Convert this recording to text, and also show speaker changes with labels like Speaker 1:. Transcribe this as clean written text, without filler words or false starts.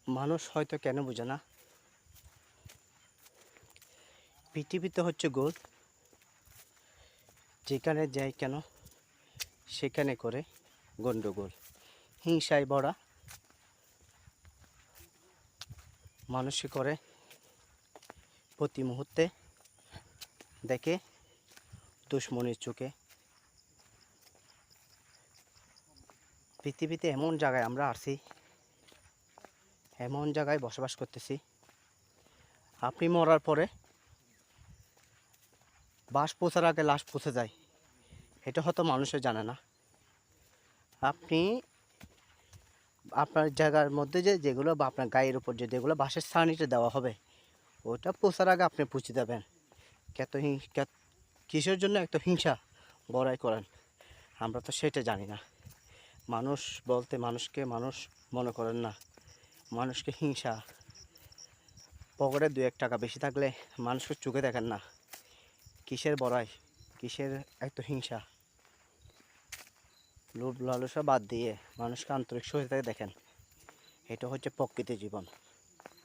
Speaker 1: মানুষ হয়তো কেন বোঝে না, পৃথিবীতে হচ্ছে গোল, যেখানে যাই কেন সেখানে করে গণ্ডগোল, হিংসায় ভরা, মানুষে করে প্রতি মুহূর্তে দেখে দুশ্মনির চোখে। পৃথিবীতে এমন জায়গায় আমরা আছি, এমন জায়গায় বসবাস করতেছি, আপনি মরার পরে বাস পৌঁছার আগে লাশ পৌঁছে যায়, এটা হয়তো মানুষে জানে না। আপনি আপনার জায়গার মধ্যে যেগুলো বা আপনার গায়ের উপর যেগুলো বাসের ছাউনিতে দেওয়া হবে, ওটা পৌঁছার আগে আপনি পৌঁছে যাবেন। কিসের জন্য এত হিংসা বড়াই করেন, আমরা তো সেটা জানি না। মানুষ বলতে মানুষকে মানুষ মনে করেন না, মানুষকে হিংসা, পকেটে 2-1 টাকা বেশি থাকলে মানুষকে চোখে দেখেন না। কিসের বড়াই, কিসের এত হিংসা? লোভ লালসা বাদ দিয়ে মানুষকে আন্তরিক সহায়তায় দেখেন, এটা হচ্ছে প্রকৃতির জীবন।